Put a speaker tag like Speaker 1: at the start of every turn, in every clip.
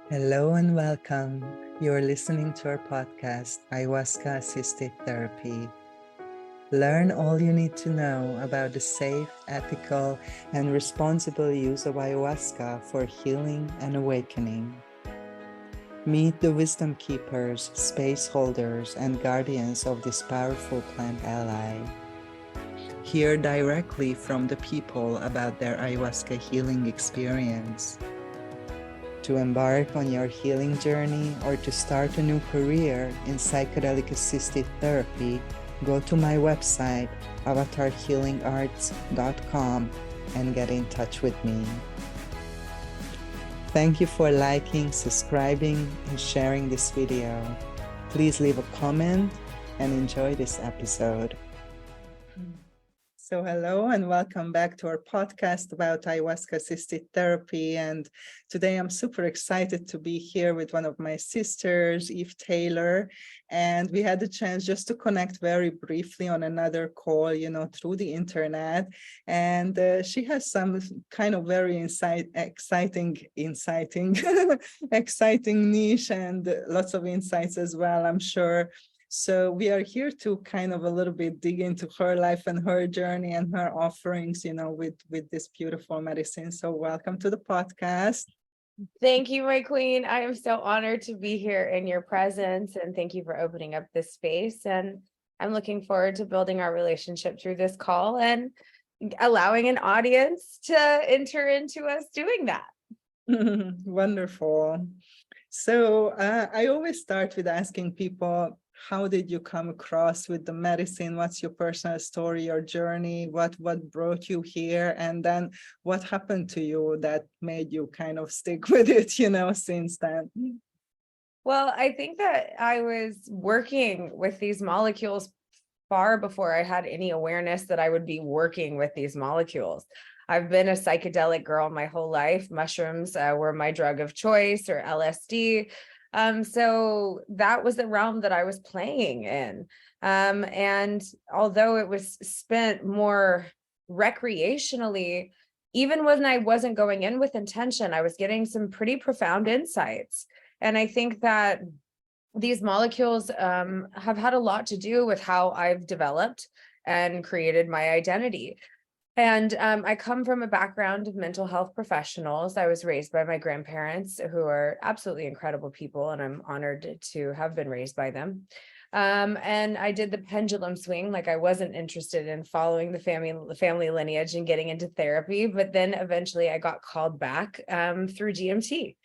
Speaker 1: Hello and welcome. You're listening to our podcast, Ayahuasca Assisted Therapy. Learn all you need to know about the safe, ethical, and responsible use of ayahuasca for healing and awakening. Meet the wisdom keepers, space holders, and guardians of this powerful plant ally. Hear directly from the people about their ayahuasca healing experience. To embark on your healing journey or to start a new career in psychedelic assisted therapy, go to my website, avatarhealingarts.com, and get in touch with me. Thank you for liking, subscribing, and sharing this video. Please leave a comment and enjoy this episode. So hello and welcome back to our podcast about ayahuasca-assisted therapy. And today I'm super excited to be here with one of my sisters, Eve Taylor. And we had the chance just to connect very briefly on another call, through the internet. And she has some kind of very exciting niche and lots of insights as well, I'm sure. So we are here to kind of a little bit dig into her life and her journey and her offerings, with this beautiful medicine. So welcome to the podcast.
Speaker 2: Thank you, my queen. I am so honored to be here in your presence, and thank you for opening up this space. And I'm looking forward to building our relationship through this call and allowing an audience to enter into us doing that.
Speaker 1: Wonderful. So I always start with asking people, how did you come across with the medicine? What's your personal story, your journey? What brought you here? And then what happened to you that made you kind of stick with it, since then?
Speaker 2: Well, I think that I was working with these molecules far before I had any awareness that I would be working with these molecules. I've been a psychedelic girl my whole life. Mushrooms were my drug of choice, or LSD. So that was the realm that I was playing in. And although it was spent more recreationally, even when I wasn't going in with intention, I was getting some pretty profound insights. And I think that these molecules have had a lot to do with how I've developed and created my identity. And I come from a background of mental health professionals. I was raised by my grandparents, who are absolutely incredible people, and I'm honored to have been raised by them. And I did the pendulum swing, like I wasn't interested in following the family lineage and getting into therapy, but then eventually I got called back through DMT.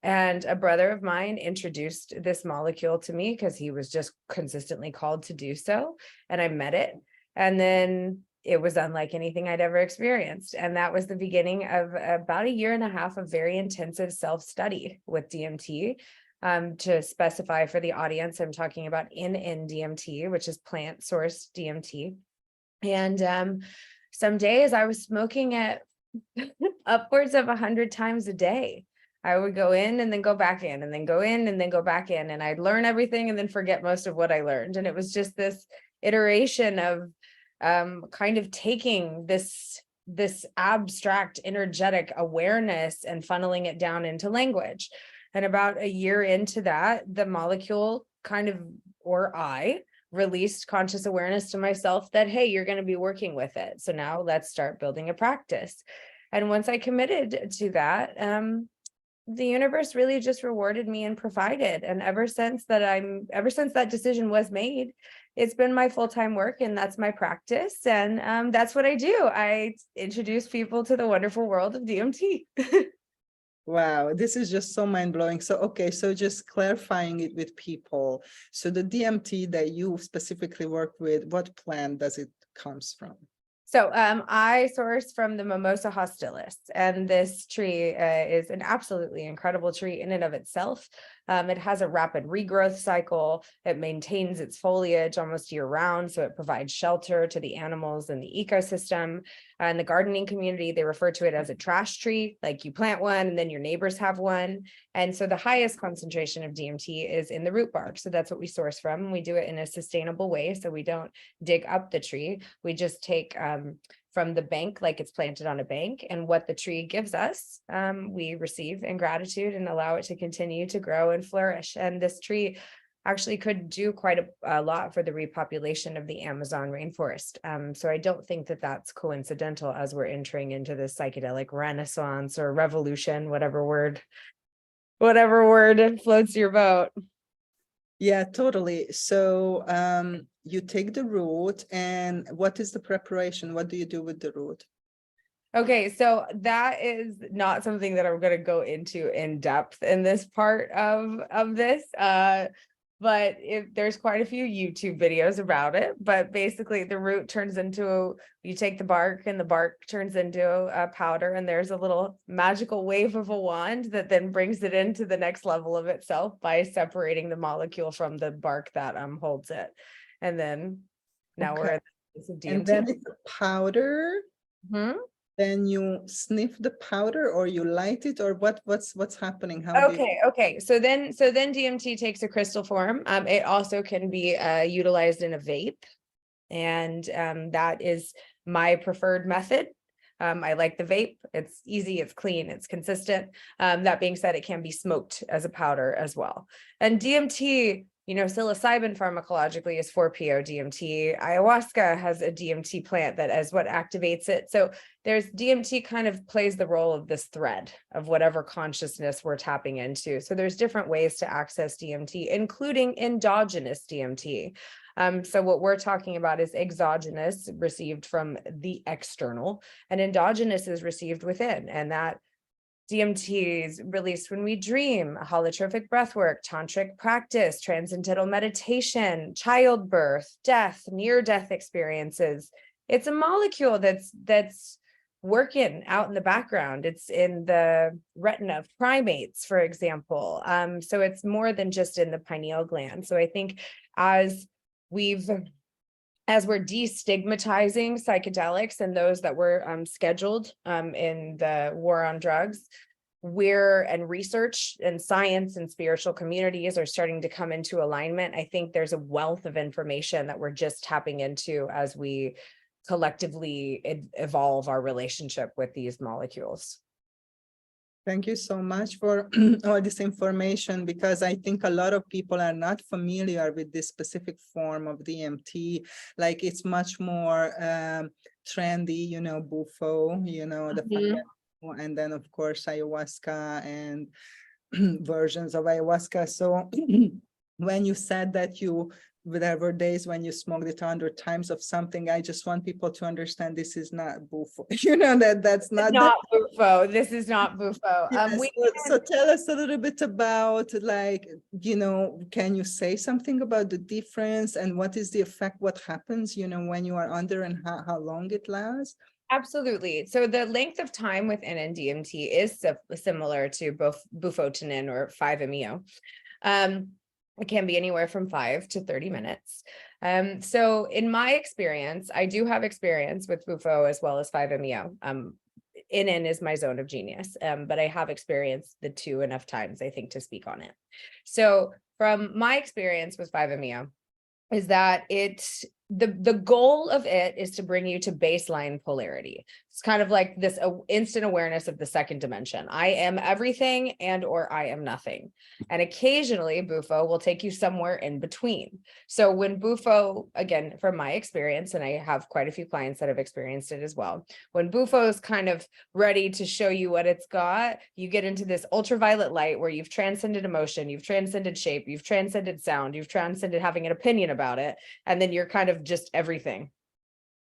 Speaker 2: And a brother of mine introduced this molecule to me because he was just consistently called to do so, and I met it. And then it was unlike anything I'd ever experienced. And that was the beginning of about a year and a half of very intensive self-study with DMT. To specify for the audience, I'm talking about N-N-DMT, which is plant-sourced DMT. And some days I was smoking it upwards of 100 times a day. I would go in and then go back in, and then go in and then go back in, and I'd learn everything and then forget most of what I learned. And it was just this iteration of kind of taking this abstract energetic awareness and funneling it down into language. And about a year into that, the molecule I released conscious awareness to myself that, hey, you're going to be working with it. So now let's start building a practice. And once I committed to that, the universe really just rewarded me and provided. And ever since that decision was made, it's been my full-time work, and that's my practice. And that's what I do. I introduce people to the wonderful world of DMT.
Speaker 1: Wow, this is just so mind-blowing. So just clarifying it with people. So the DMT that you specifically work with, what plant does it comes from?
Speaker 2: So I source from the Mimosa hostilis, and this tree is an absolutely incredible tree in and of itself. It has a rapid regrowth cycle. It maintains its foliage almost year round, so it provides shelter to the animals and the ecosystem. In the gardening community, they refer to it as a trash tree, like you plant one and then your neighbors have one. And so the highest concentration of DMT is in the root bark. So that's what we source from. We do it in a sustainable way, so we don't dig up the tree. We just take from the bank, like it's planted on a bank, and what the tree gives us, we receive in gratitude and allow it to continue to grow and flourish. And this tree actually could do quite a lot for the repopulation of the Amazon rainforest. So I don't think that that's coincidental as we're entering into this psychedelic renaissance or revolution, whatever word floats your boat.
Speaker 1: Yeah, totally. So you take the root, and what is the preparation? What do you do with the root?
Speaker 2: Okay, so that is not something that I'm going to go into in depth in this part of this. But there's quite a few YouTube videos about it. But basically, the root turns into, you take the bark, and the bark turns into a powder, and there's a little magical wave of a wand that then brings it into the next level of itself by separating the molecule from the bark that holds it. And then now we're at the DMT.
Speaker 1: And then it's a powder.
Speaker 2: Mm-hmm.
Speaker 1: Then you sniff the powder, or you light it, or what's happening?
Speaker 2: How okay. So then DMT takes a crystal form. It also can be utilized in a vape, and that is my preferred method. I like the vape. It's easy, it's clean, it's consistent. That being said, it can be smoked as a powder as well. And DMT, psilocybin pharmacologically is 4-PO-DMT. Ayahuasca has a DMT plant that is what activates it. So there's DMT kind of plays the role of this thread of whatever consciousness we're tapping into. So there's different ways to access DMT, including endogenous DMT. So what we're talking about is exogenous, received from the external, and endogenous is received within. And that DMT is released when we dream, holotrophic breathwork, tantric practice, transcendental meditation, childbirth, death, near-death experiences. It's a molecule that's working out in the background. It's in the retina of primates, for example. So it's more than just in the pineal gland. So I think as we're destigmatizing psychedelics and those that were scheduled in the war on drugs, and research and science and spiritual communities are starting to come into alignment. I think there's a wealth of information that we're just tapping into as we collectively evolve our relationship with these molecules.
Speaker 1: Thank you so much for all this information, because I think a lot of people are not familiar with this specific form of DMT. Like, it's much more trendy, Bufo, the and then of course ayahuasca and versions of ayahuasca. So when you said that there were days when you smoked it 100 times of something, I just want people to understand this is not Bufo. That's not
Speaker 2: Bufo. This is not Bufo.
Speaker 1: Yes, so tell us a little bit about, can you say something about the difference, and what is the effect, what happens, when you are under, and how long it lasts?
Speaker 2: Absolutely. So the length of time with N-N-DMT is similar to both bufotenin or 5-MeO. It can be anywhere from 5 to 30 minutes. So in my experience, I do have experience with Bufo as well as 5-MeO. N-N is my zone of genius, but I have experienced the two enough times, I think, to speak on it. So from my experience with 5-MeO is that the goal of it is to bring you to baseline polarity. It's kind of like this instant awareness of the second dimension. I am everything or I am nothing. And occasionally Bufo will take you somewhere in between. So when Bufo, again, from my experience, and I have quite a few clients that have experienced it as well, when Bufo is kind of ready to show you what it's got, you get into this ultraviolet light where you've transcended emotion, you've transcended shape, you've transcended sound, you've transcended having an opinion about it. And then you're kind of just everything.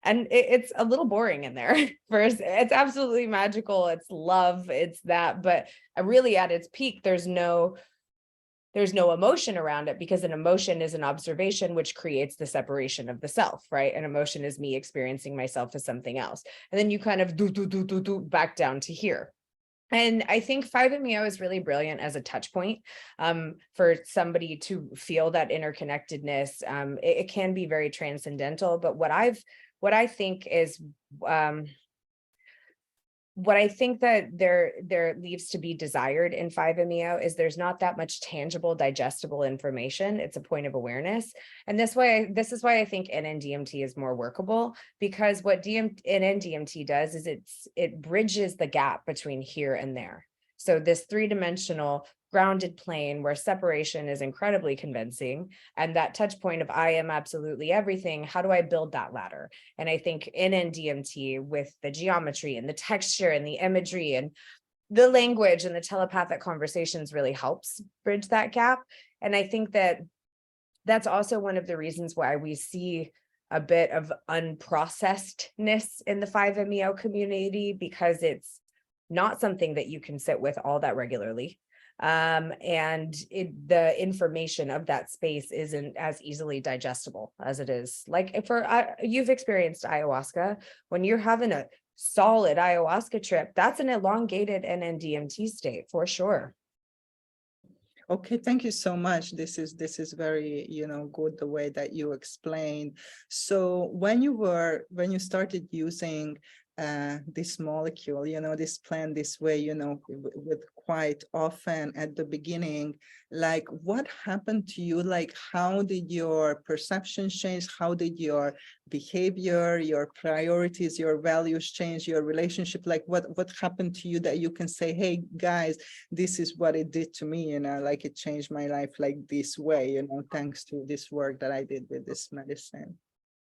Speaker 2: And it's a little boring in there. First, it's absolutely magical. It's love. It's that. But really at its peak, there's no emotion around it, because an emotion is an observation, which creates the separation of the self, right? An emotion is me experiencing myself as something else. And then you kind of do back down to here. And I think 5-MeO is really brilliant as a touch point for somebody to feel that interconnectedness. It can be very transcendental, but what I think is what I think that there leaves to be desired in 5-MeO is there's not that much tangible, digestible information. It's a point of awareness. And this is why I think N-N-DMT is more workable, because what N-N-DMT does is it bridges the gap between here and there. So this 3-dimensional grounded plane where separation is incredibly convincing, and that touch point of I am absolutely everything, how do I build that ladder? And I think N-N-DMT, with the geometry and the texture and the imagery and the language and the telepathic conversations, really helps bridge that gap. And I think that that's also one of the reasons why we see a bit of unprocessedness in the 5-MeO community, because it's not something that you can sit with all that regularly. And the information of that space isn't as easily digestible as it is. Like you've experienced ayahuasca. When you're having a solid ayahuasca trip, that's an elongated N-N-DMT state for sure.
Speaker 1: Okay, thank you so much. This is very, good the way that you explained. So when you started using this molecule, this plant this way, with quite often at the beginning, like what happened to you? Like, how did your perception change? How did your behavior, your priorities, your values change, your relationship? Like what happened to you that you can say, hey guys, this is what it did to me, like it changed my life like this way, thanks to this work that I did with this medicine?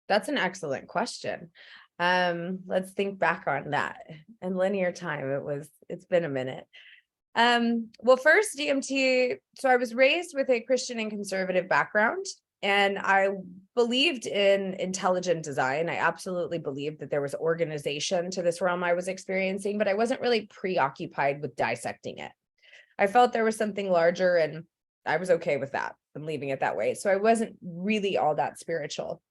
Speaker 2: That's an excellent question. Let's think back on that. In linear time, it's been a minute. Well, first DMT. So I was raised with a Christian and conservative background, and I believed in intelligent design. I absolutely believed that there was organization to this realm I was experiencing, but I wasn't really preoccupied with dissecting it. I felt there was something larger, and I was okay with that. I'm leaving it that way. So I wasn't really all that spiritual.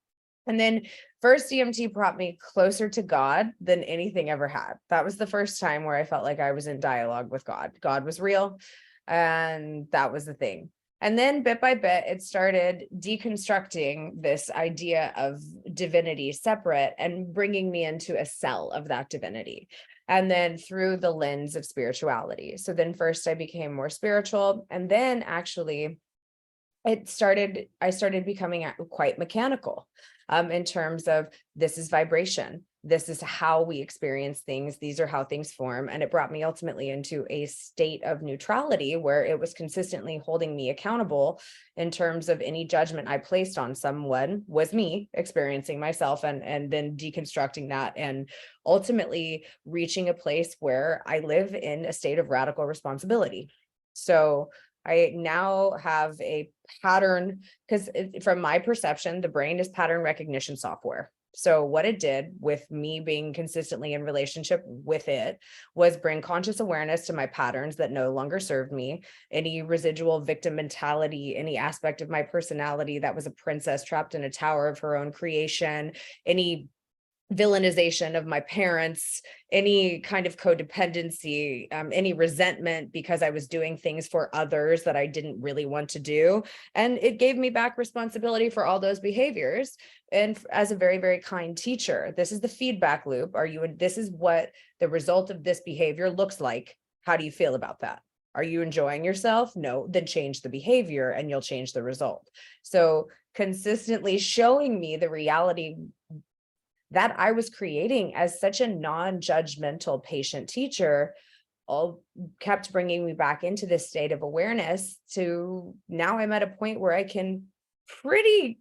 Speaker 2: And then first DMT brought me closer to God than anything ever had. That was the first time where I felt like I was in dialogue with God. God was real, and that was the thing. And then bit by bit, it started deconstructing this idea of divinity separate and bringing me into a cell of that divinity. And then through the lens of spirituality. So then first I became more spiritual, and then actually I started becoming quite mechanical. In terms of this is vibration. This is how we experience things. These are how things form. And it brought me ultimately into a state of neutrality where it was consistently holding me accountable in terms of any judgment I placed on someone was me experiencing myself, and then deconstructing that and ultimately reaching a place where I live in a state of radical responsibility. So I now have a pattern, because from my perception, the brain is pattern recognition software. So what it did with me being consistently in relationship with it was bring conscious awareness to my patterns that no longer served me, any residual victim mentality, any aspect of my personality that was a princess trapped in a tower of her own creation, any villainization of my parents, any kind of codependency, any resentment because I was doing things for others that I didn't really want to do. And it gave me back responsibility for all those behaviors. And as a very, very kind teacher, this is the feedback loop. This is what the result of this behavior looks like. How do you feel about that? Are you enjoying yourself? No, then change the behavior and you'll change the result. So consistently showing me the reality that I was creating as such a non-judgmental patient teacher all kept bringing me back into this state of awareness to now I'm at a point where I can pretty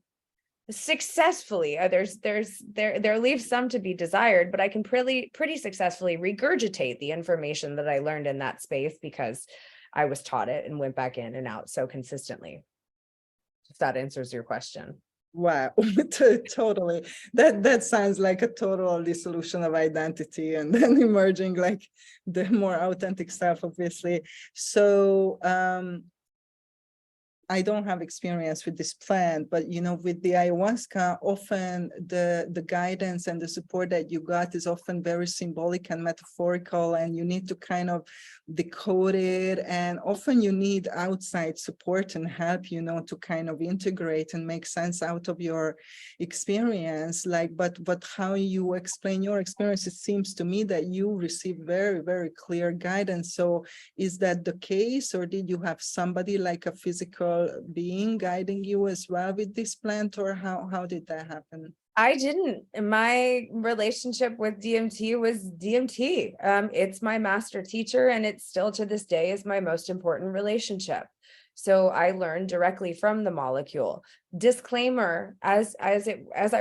Speaker 2: successfully, there leaves some to be desired, but I can pretty successfully regurgitate the information that I learned in that space because I was taught it and went back in and out so consistently. If that answers your question.
Speaker 1: Wow, totally. That sounds like a total dissolution of identity and then emerging like the more authentic self, obviously. So I don't have experience with this plant, but with the ayahuasca, often the guidance and the support that you got is often very symbolic and metaphorical, and you need to kind of decode it. And often you need outside support and help, to kind of integrate and make sense out of your experience. But how you explain your experience, it seems to me that you receive very, very clear guidance. So is that the case, or did you have somebody like a physical being guiding you as well with this plant, or how did that happen?
Speaker 2: I didn't. My relationship with DMT was DMT. It's my master teacher, and it still to this day is my most important relationship. So I learned directly from the molecule. Disclaimer, as I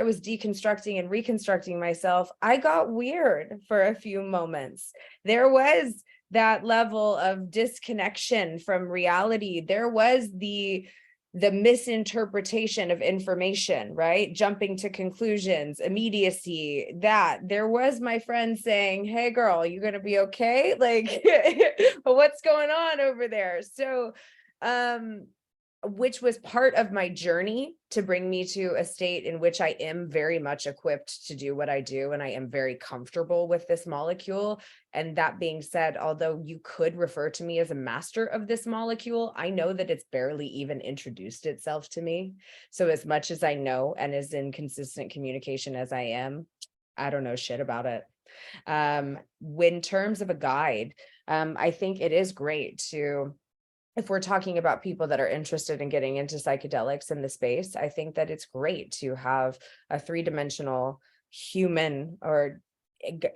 Speaker 2: was deconstructing and reconstructing myself, I got weird for a few moments. There was that level of disconnection from reality. There was the misinterpretation of information, right? Jumping to conclusions, immediacy, that there was my friend saying, hey girl, you gonna be okay? Like, what's going on over there? So, which was part of my journey to bring me to a state in which I am very much equipped to do what I do. And I am very comfortable with this molecule. And that being said, although you could refer to me as a master of this molecule, I know that it's barely even introduced itself to me. So as much as I know and as in consistent communication as I am, I don't know shit about it. In terms of a guide, I think it is great to, if we're talking about people that are interested in getting into psychedelics in the space, I think that it's great to have a three-dimensional human or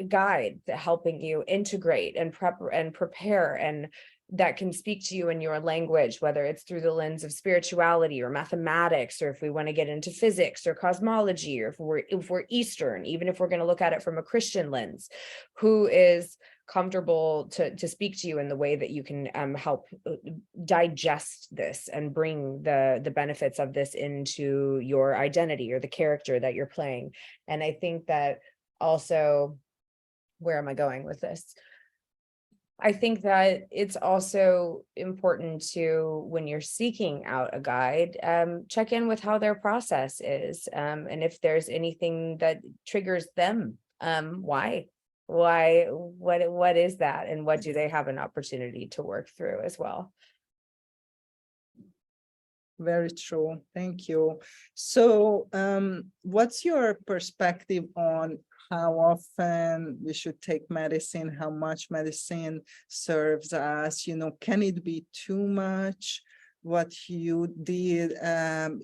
Speaker 2: guide helping you integrate and prepare, and that can speak to you in your language, whether it's through the lens of spirituality or mathematics, or if we want to get into physics or cosmology, or if we're Eastern, even if we're going to look at it from a Christian lens, who is comfortable to speak to you in the way that you can help digest this and bring the benefits of this into your identity or the character that you're playing. And I think that also, where am I going with this? I think that it's also important to, when you're seeking out a guide, check in with how their process is, and if there's anything that triggers them. Why, what is that, and what do they have an opportunity to work through as well?
Speaker 1: Very true. Thank you. So what's your perspective on how often we should take medicine, how much medicine serves us? Can it be too much? What you did,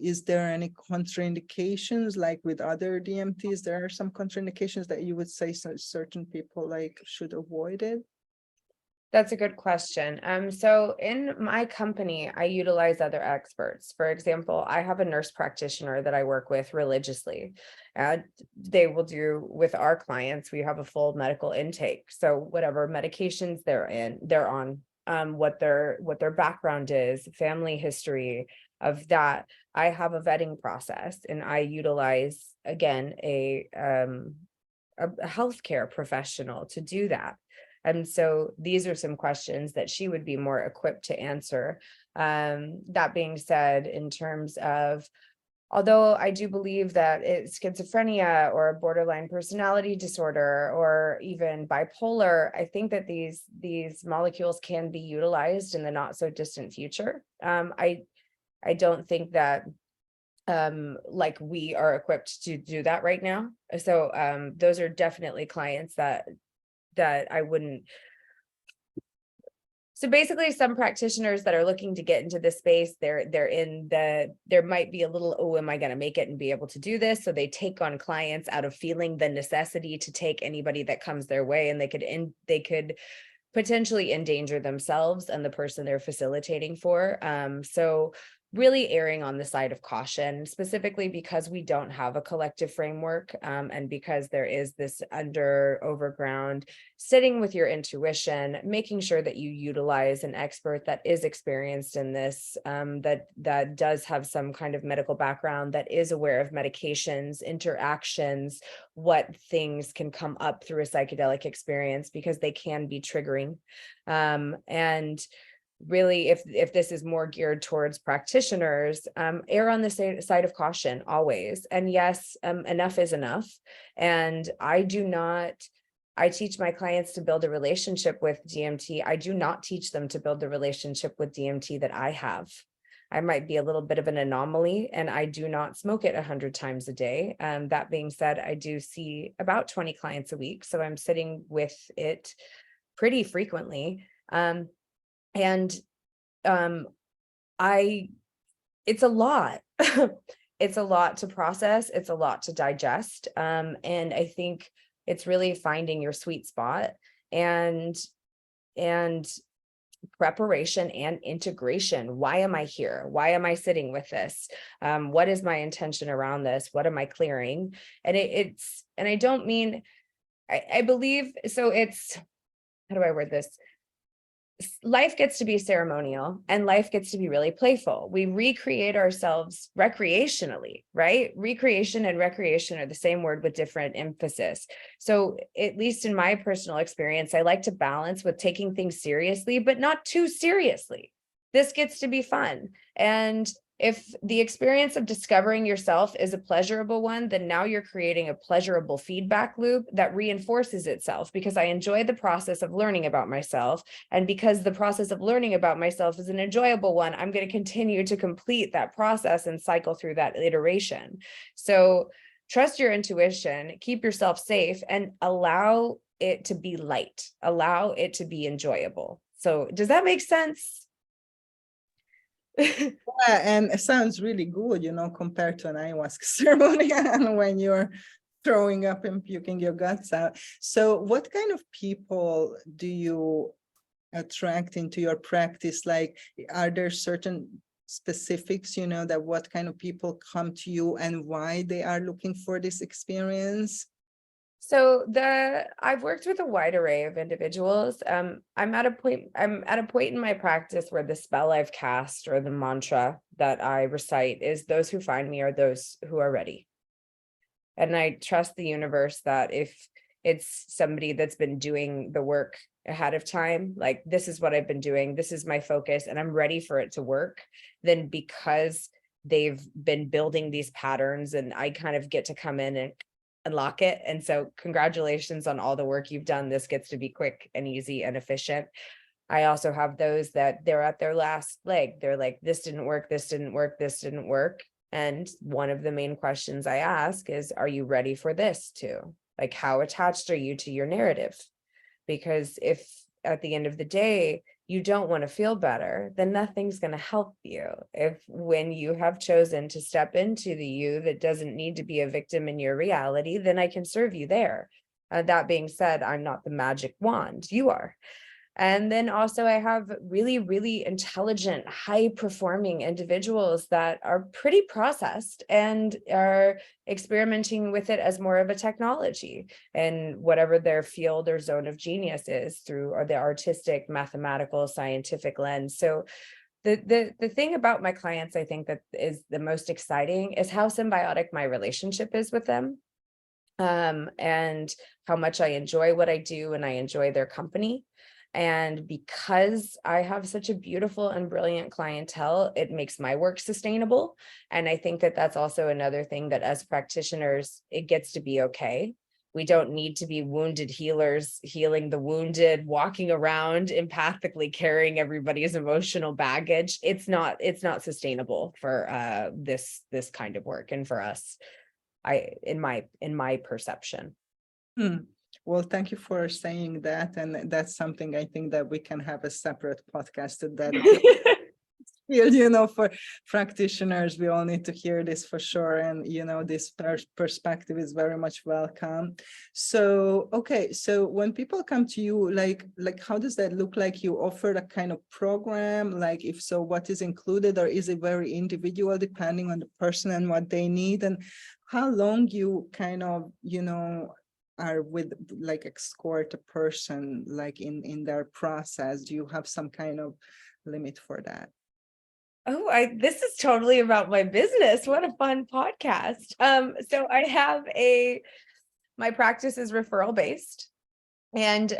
Speaker 1: is there any contraindications, like with other DMTs? There are some contraindications that you would say certain people should avoid it?
Speaker 2: That's a good question. So in my company, I utilize other experts. For example, I have a nurse practitioner that I work with religiously. They will do with our clients, we have a full medical intake. So whatever medications they're on, what their background is, family history of that. I have a vetting process, and I utilize, again, a healthcare professional to do that. And so these are some questions that she would be more equipped to answer. That being said, in terms of, although I do believe that it's schizophrenia or borderline personality disorder or even bipolar, I think that these molecules can be utilized in the not so distant future. I don't think that like we are equipped to do that right now. So those are definitely clients that I wouldn't. So basically, some practitioners that are looking to get into this space, there might be a little, oh, am I going to make it and be able to do this? So they take on clients out of feeling the necessity to take anybody that comes their way, and they could potentially endanger themselves and the person they're facilitating for. So really erring on the side of caution, specifically because we don't have a collective framework, and because there is this overground, sitting with your intuition, making sure that you utilize an expert that is experienced in this, that does have some kind of medical background, that is aware of medications, interactions, what things can come up through a psychedelic experience, because they can be triggering. And really, if this is more geared towards practitioners, err on the side of caution always. And yes, enough is enough. And I teach my clients to build a relationship with DMT. I do not teach them to build the relationship with DMT that I have. I might be a little bit of an anomaly, and I do not smoke it 100 times a day. That being said, I do see about 20 clients a week, so I'm sitting with it pretty frequently. And it's a lot. It's a lot to process. It's a lot to digest. And I think it's really finding your sweet spot, and preparation and integration. Why am I here? Why am I sitting with this? What is my intention around this? What am I clearing? And and I don't mean, I believe, so it's, how do I word this? Life gets to be ceremonial, and life gets to be really playful. We recreate ourselves recreationally, right? Recreation and recreation are the same word with different emphasis. So at least in my personal experience, I like to balance with taking things seriously, but not too seriously. This gets to be fun. And if the experience of discovering yourself is a pleasurable one, then now you're creating a pleasurable feedback loop that reinforces itself, because I enjoy the process of learning about myself. And because the process of learning about myself is an enjoyable one, I'm going to continue to complete that process and cycle through that iteration. So trust your intuition, keep yourself safe, and allow it to be light, allow it to be enjoyable. So does that make sense?
Speaker 1: Yeah, and it sounds really good, compared to an ayahuasca ceremony and when you're throwing up and puking your guts out. So what kind of people do you attract into your practice? Like, are there certain specifics, that what kind of people come to you and why they are looking for this experience?
Speaker 2: So I've worked with a wide array of individuals. I'm at a point in my practice where the spell I've cast, or the mantra that I recite, is those who find me are those who are ready. And I trust the universe that if it's somebody that's been doing the work ahead of time, like, this is what I've been doing, this is my focus, and I'm ready for it to work, then because they've been building these patterns, and I kind of get to come in and unlock it. And so congratulations on all the work you've done. This gets to be quick and easy and efficient. I also have those that they're at their last leg. They're like, this didn't work, this didn't work, this didn't work. And one of the main questions I ask is, are you ready for this too? Like, how attached are you to your narrative? Because if at the end of the day, you don't want to feel better, then nothing's going to help you. When you have chosen to step into the you that doesn't need to be a victim in your reality, then I can serve you there. That being said, I'm not the magic wand, you are. And then also I have really, really intelligent, high-performing individuals that are pretty processed and are experimenting with it as more of a technology, and whatever their field or zone of genius is, through or the artistic, mathematical, scientific lens. So the thing about my clients, I think, that is the most exciting is how symbiotic my relationship is with them, and how much I enjoy what I do, and I enjoy their company. And because I have such a beautiful and brilliant clientele, it makes my work sustainable. And I think that that's also another thing, that as practitioners, it gets to be okay. We don't need to be wounded healers, healing the wounded, walking around empathically carrying everybody's emotional baggage. It's not sustainable for this kind of work, and for us, in my perception.
Speaker 1: Well, thank you for saying that. And that's something I think that we can have a separate podcast to dedicate. For practitioners, we all need to hear this for sure. And, this perspective is very much welcome. So, okay. So when people come to you, like, how does that look like? You offer a kind of program? Like, if so, what is included, or is it very individual depending on the person and what they need? And how long you kind of, are with, like, escort a person, like in their process? Do you have some kind of limit for that?
Speaker 2: Oh, this is totally about my business. What a fun podcast. So I have my practice is referral based, and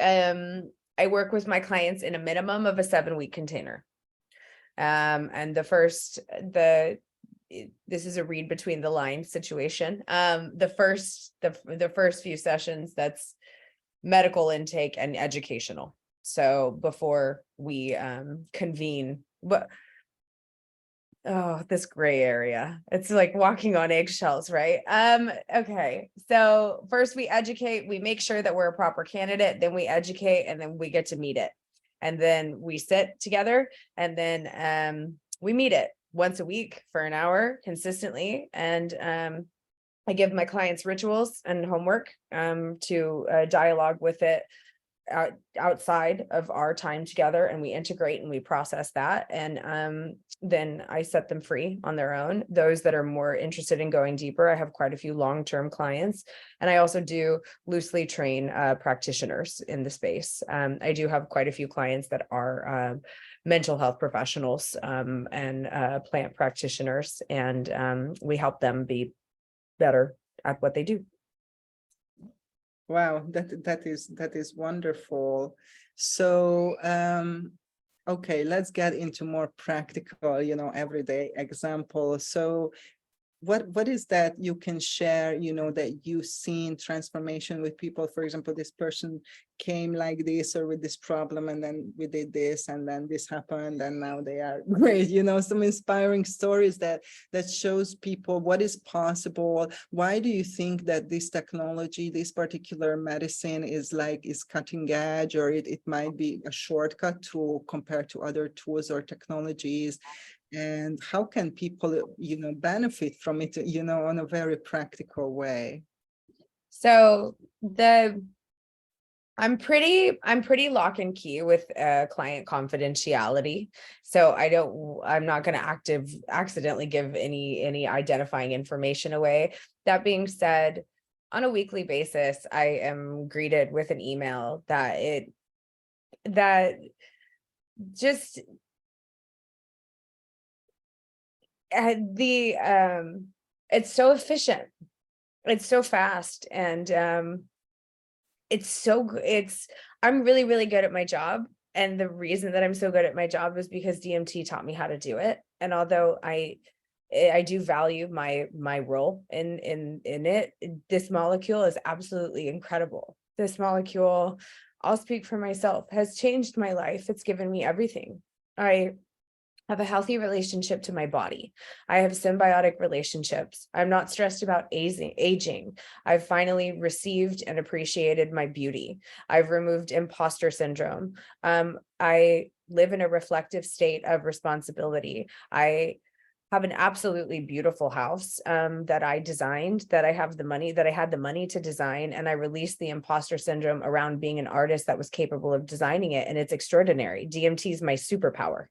Speaker 2: I work with my clients in a minimum of a 7-week container. And this is a read between the lines situation. The first few sessions, that's medical intake and educational. So before we convene, this gray area, it's like walking on eggshells, right? Okay, so first we educate, we make sure that we're a proper candidate, then we educate, and then we get to meet it, and then we sit together, and then we meet it once a week for an hour consistently. And I give my clients rituals and homework to dialogue with it outside of our time together, and we integrate and we process that. And then I set them free on their own. Those that are more interested in going deeper, I have quite a few long-term clients, and I also do loosely train practitioners in the space. I do have quite a few clients that are mental health professionals and plant practitioners, and we help them be better at what they do.
Speaker 1: Wow, that is wonderful. So okay, let's get into more practical, everyday examples. So what is that you can share, that you've seen transformation with people? For example, this person came like this or with this problem, and then we did this, and then this happened, and now they are great. Some inspiring stories that shows people what is possible. Why do you think that this technology, this particular medicine is cutting edge, or it might be a shortcut to compare to other tools or technologies? And how can people, benefit from it, on a very practical way?
Speaker 2: So I'm pretty lock and key with client confidentiality. So I'm not going to accidentally give any identifying information away. That being said, on a weekly basis, I am greeted with an email that just it's so efficient, it's so fast, and I'm really, really good at my job. And the reason that I'm so good at my job is because DMT taught me how to do it. And although I do value my role in it, this molecule is absolutely incredible. This molecule, I'll speak for myself, has changed my life. It's given me everything. I have a healthy relationship to my body. I have symbiotic relationships. I'm not stressed about aging. I've finally received and appreciated my beauty. I've removed imposter syndrome. I live in a reflective state of responsibility. I have an absolutely beautiful house that I designed, that I had the money to design, and I released the imposter syndrome around being an artist that was capable of designing it, and it's extraordinary. DMT is my superpower.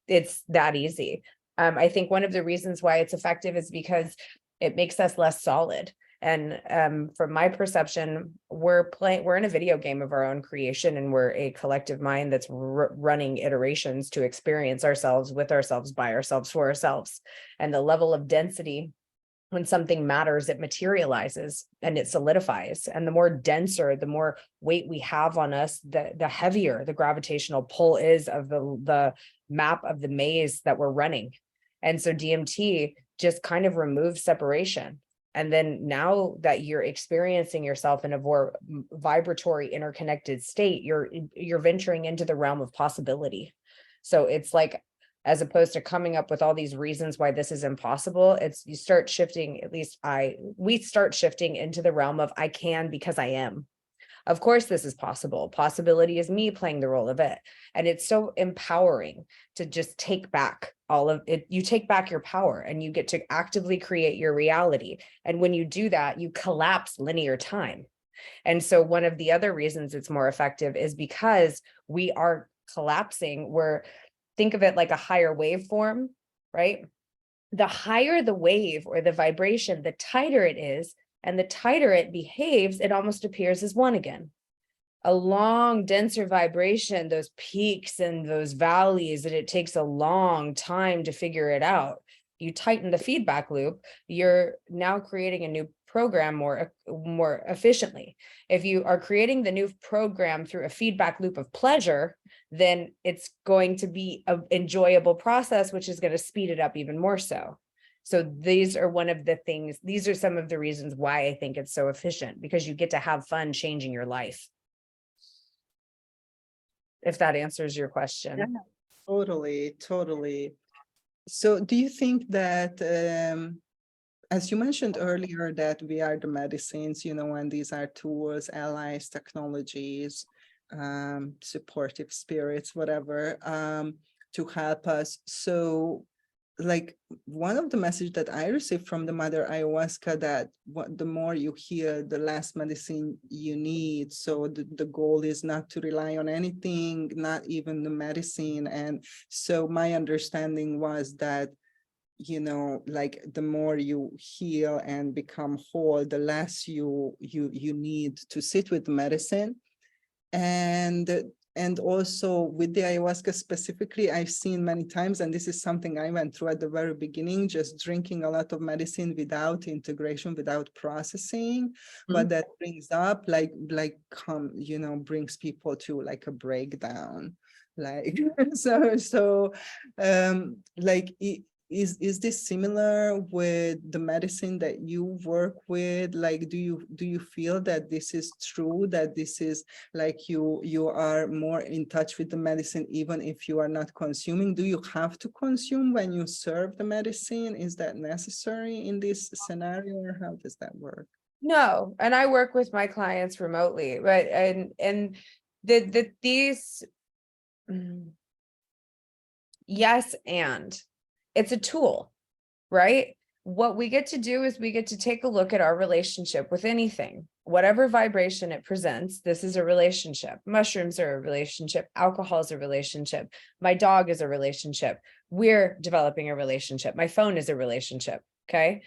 Speaker 2: It's that easy. I think one of the reasons why it's effective is because it makes us less solid. And from my perception, we're in a video game of our own creation, and we're a collective mind that's running iterations to experience ourselves, with ourselves, by ourselves, for ourselves. And the level of density, when something matters, it materializes and it solidifies. And the more denser, the more weight we have on us, the heavier the gravitational pull is of the map of the maze that we're running. And so DMT just kind of removes separation. And then now that you're experiencing yourself in a more vibratory, interconnected state, you're venturing into the realm of possibility. So it's like, as opposed to coming up with all these reasons why this is impossible, you start shifting, we start shifting into the realm of I can because I am. Of course, this is possible. Possibility is me playing the role of it. And it's so empowering to just take back all of it. You take back your power and you get to actively create your reality. And when you do that, you collapse linear time. And so one of the other reasons it's more effective is because we are collapsing. Think of it like a higher waveform, right? The higher the wave or the vibration, the tighter it is. And the tighter it behaves, it almost appears as one again. A long, denser vibration, those peaks and those valleys, and it takes a long time to figure it out. You tighten the feedback loop, you're now creating a new program more efficiently. If you are creating the new program through a feedback loop of pleasure, then it's going to be an enjoyable process, which is going to speed it up even more so. So these are these are some of the reasons why I think it's so efficient, because you get to have fun changing your life. If that answers your question.
Speaker 1: Yeah, totally. So do you think that, as you mentioned earlier, that we are the medicines, and these are tools, allies, technologies, supportive spirits, whatever, to help us. So like one of the messages that I received from the mother ayahuasca, that the more you heal, the less medicine you need. So the goal is not to rely on anything, not even the medicine. And so my understanding was that, like the more you heal and become whole, the less you need to sit with the medicine. And also with the ayahuasca specifically, I've seen many times, and this is something I went through at the very beginning, just drinking a lot of medicine without integration, without processing, what that brings up, brings people to like a breakdown. Like, is this similar with the medicine that you work with? Like, do you feel that this is true, that this is like you are more in touch with the medicine even if you are not consuming? Do you have to consume when you serve the medicine? Is that necessary in this scenario, or how does that work?
Speaker 2: No, and I work with my clients remotely, but these yes, and it's a tool, right? What we get to do is we get to take a look at our relationship with anything, whatever vibration it presents. This is a relationship. Mushrooms are a relationship. Alcohol is a relationship. My dog is a relationship. We're developing a relationship. My phone is a relationship. Okay.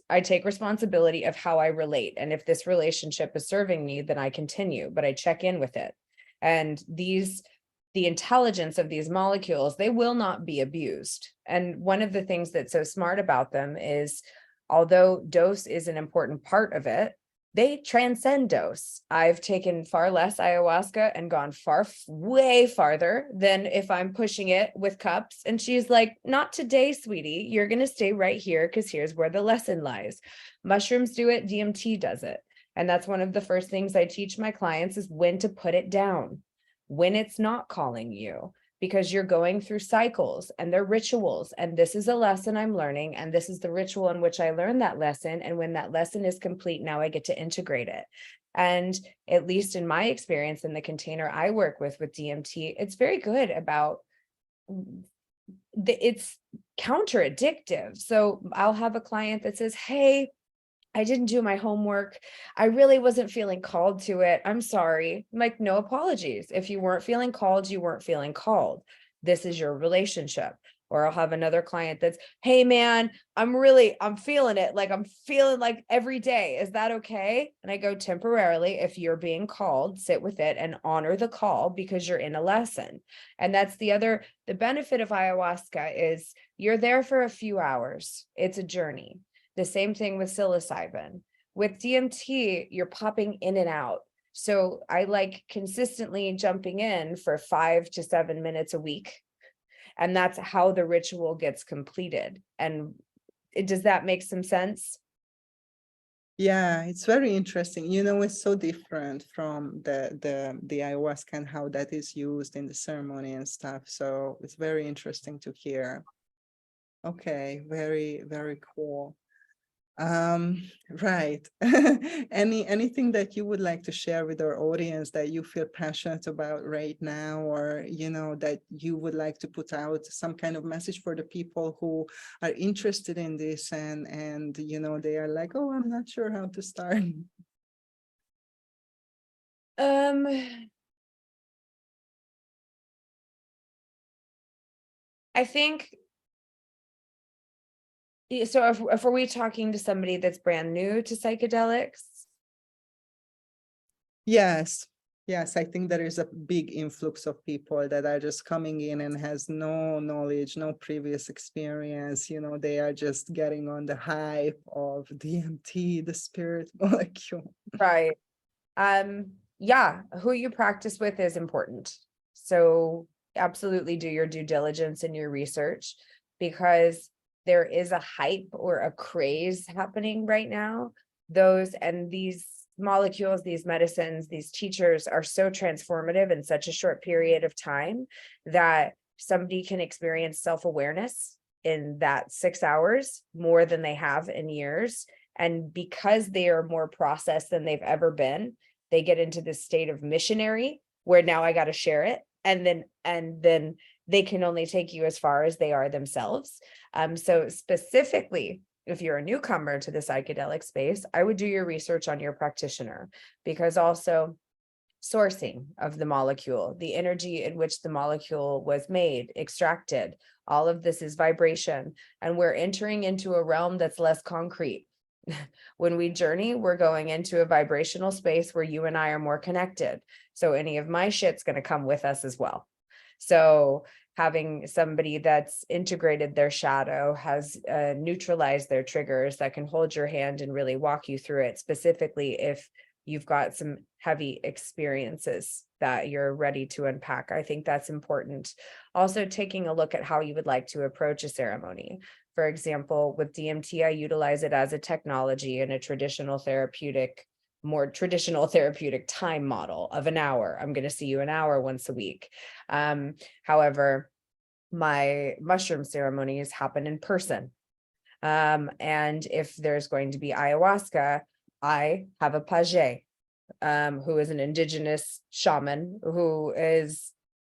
Speaker 2: I take responsibility of how I relate. And if this relationship is serving me, then I continue, but I check in with it. And the intelligence of these molecules, they will not be abused. And one of the things that's so smart about them is, although dose is an important part of it, they transcend dose. I've taken far less ayahuasca and gone way farther than if I'm pushing it with cups. And she's like, not today, sweetie. You're going to stay right here because here's where the lesson lies. Mushrooms do it. DMT does it. And that's one of the first things I teach my clients is when to put it down, when it's not calling you, because you're going through cycles and they're rituals. And this is a lesson I'm learning. And this is the ritual in which I learned that lesson. And when that lesson is complete, now I get to integrate it. And at least in my experience in the container I work with DMT, it's very good about it's counter addictive. So I'll have a client that says, hey, I didn't do my homework. I really wasn't feeling called to it. I'm sorry. I'm like, no apologies. If you weren't feeling called, you weren't feeling called. This is your relationship. Or I'll have another client that's, hey man, I'm feeling it. Like I'm feeling like every day. Is that okay? And I go, temporarily, if you're being called, sit with it and honor the call because you're in a lesson. And that's the benefit of ayahuasca is you're there for a few hours. It's a journey. The same thing with psilocybin. With DMT, you're popping in and out. So I like consistently jumping in for 5 to 7 minutes a week. And that's how the ritual gets completed. And does that make some sense?
Speaker 1: Yeah, it's very interesting. It's so different from the ayahuasca and how that is used in the ceremony and stuff. So it's very interesting to hear. Okay, very, very cool. Right. Anything that you would like to share with our audience that you feel passionate about right now, or that you would like to put out some kind of message for the people who are interested in this and they are like, oh, I'm not sure how to start.
Speaker 2: I think so. If are we talking to somebody that's brand new to psychedelics?
Speaker 1: Yes. Yes, I think there is a big influx of people that are just coming in and has no knowledge, no previous experience. They are just getting on the hype of DMT, the spirit molecule.
Speaker 2: Right. Yeah, who you practice with is important. So absolutely do your due diligence and your research, because there is a hype or a craze happening right now. These molecules, these medicines, these teachers are so transformative in such a short period of time that somebody can experience self-awareness in that 6 hours more than they have in years. And because they are more processed than they've ever been, they get into this state of missionary where now I got to share it. And then they can only take you as far as they are themselves. So specifically, if you're a newcomer to the psychedelic space, I would do your research on your practitioner, because also sourcing of the molecule, the energy in which the molecule was made, extracted, all of this is vibration. And we're entering into a realm that's less concrete. When we journey, we're going into a vibrational space where you and I are more connected. So any of my shit's going to come with us as well. So having somebody that's integrated their shadow, has neutralized their triggers, that can hold your hand and really walk you through it, specifically if you've got some heavy experiences that you're ready to unpack. I think that's important. Also, taking a look at how you would like to approach a ceremony. For example, with DMT, I utilize it as a technology in a more traditional therapeutic time model of an hour. I'm going to see you an hour once a week. However, my mushroom ceremonies happen in person. And if there's going to be ayahuasca, I have a page, who is an indigenous shaman,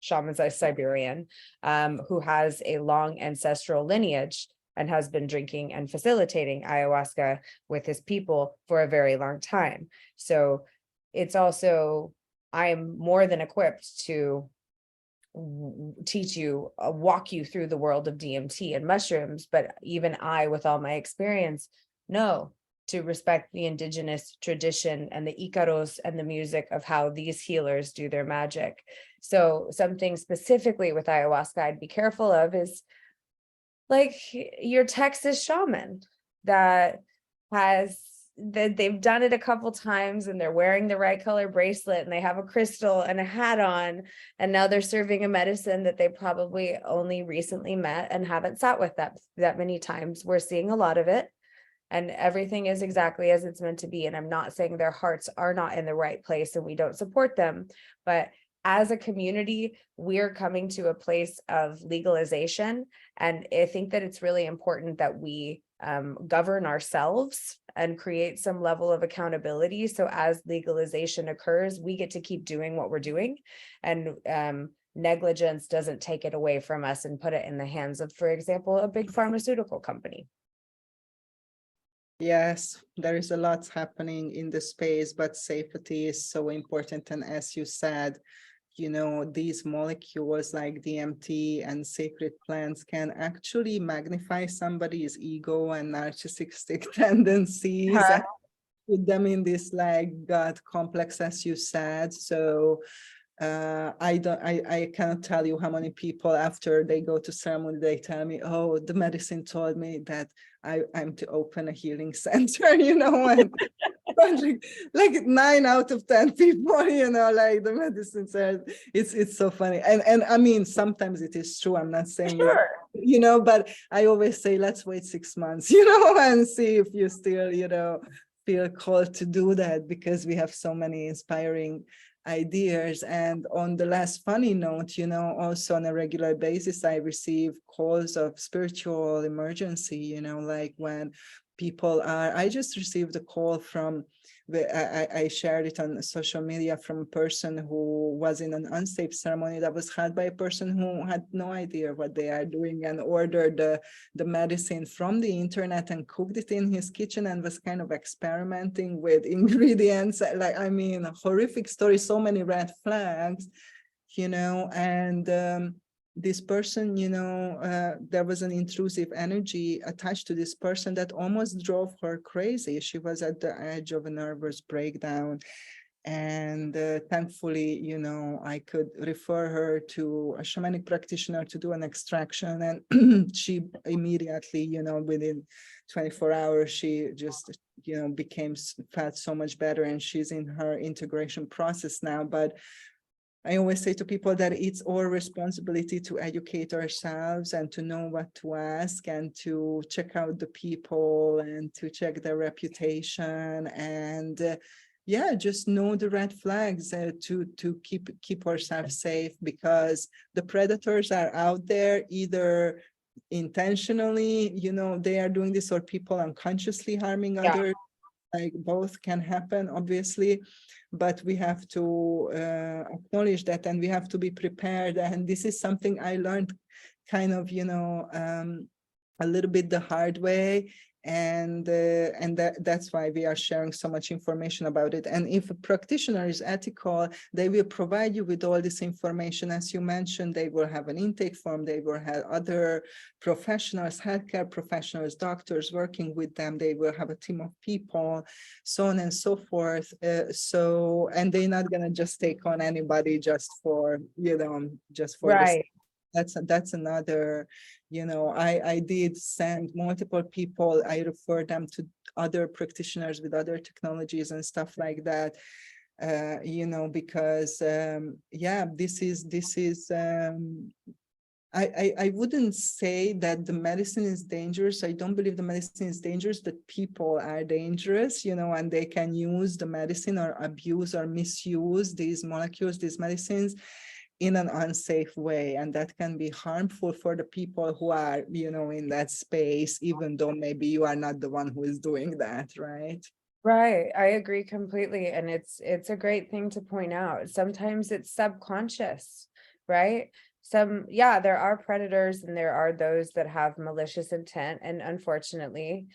Speaker 2: shaman's Siberian, who has a long ancestral lineage and has been drinking and facilitating ayahuasca with his people for a very long time. So it's also, I'm more than equipped to teach you, walk you through the world of DMT and mushrooms, but even I, with all my experience, know to respect the indigenous tradition and the Icaros and the music of how these healers do their magic. So something specifically with ayahuasca I'd be careful of is like your Texas shaman that they've done it a couple times and they're wearing the right color bracelet and they have a crystal and a hat on, and now they're serving a medicine that they probably only recently met and haven't sat with that many times. We're seeing a lot of it, and everything is exactly as it's meant to be. And I'm not saying their hearts are not in the right place and we don't support them, but as a community, we're coming to a place of legalization. And I think that it's really important that we govern ourselves and create some level of accountability. So as legalization occurs, we get to keep doing what we're doing, and negligence doesn't take it away from us and put it in the hands of, for example, a big pharmaceutical company.
Speaker 1: Yes, there is a lot happening in the space, but safety is so important. And as you said, these molecules like DMT and sacred plants can actually magnify somebody's ego and narcissistic tendencies and put them in this like God complex, as you said. So I cannot tell you how many people after they go to ceremony, they tell me, oh, the medicine told me that I'm to open a healing center, and like 9 out of 10 people, like the medicine says, it's so funny. And I mean, sometimes it is true. I'm not saying,
Speaker 2: Sure.
Speaker 1: But I always say, let's wait 6 months, and see if you still, feel called to do that, because we have so many inspiring ideas. And on the last funny note, also on a regular basis, I receive calls of spiritual emergency, like when people I just received a call from, I shared it on social media, from a person who was in an unsafe ceremony that was held by a person who had no idea what they are doing, and ordered the medicine from the internet and cooked it in his kitchen and was kind of experimenting with ingredients. Like, I mean, a horrific story, so many red flags, and this person, there was an intrusive energy attached to this person that almost drove her crazy. She was at the edge of a nervous breakdown. And thankfully, I could refer her to a shamanic practitioner to do an extraction, and she immediately, within 24 hours, she just, felt so much better, and she's in her integration process now. But I always say to people that it's our responsibility to educate ourselves and to know what to ask and to check out the people and to check their reputation, and just know the red flags, to keep ourselves safe, because the predators are out there, either intentionally, they are doing this, or people unconsciously harming
Speaker 2: Yeah.
Speaker 1: others. Like, both can happen, obviously, but we have to acknowledge that, and we have to be prepared. And this is something I learned kind of, a little bit the hard way. And that's why we are sharing so much information about it. And if a practitioner is ethical, they will provide you with all this information. As you mentioned, they will have an intake form, they will have other professionals, healthcare professionals, doctors working with them, they will have a team of people, so on and so forth. And they're not going to just take on anybody just for this.
Speaker 2: Right.
Speaker 1: That's another, I did send multiple people, I refer them to other practitioners with other technologies and stuff like that, because this is I wouldn't say that the medicine is dangerous. I don't believe the medicine is dangerous, that people are dangerous, and they can use the medicine or abuse or misuse these molecules, these medicines, in an unsafe way. And that can be harmful for the people who are, in that space, even though maybe you are not the one who is doing that, right?
Speaker 2: Right. I agree completely. And it's a great thing to point out. Sometimes it's subconscious, right? There are predators and there are those that have malicious intent. And unfortunately,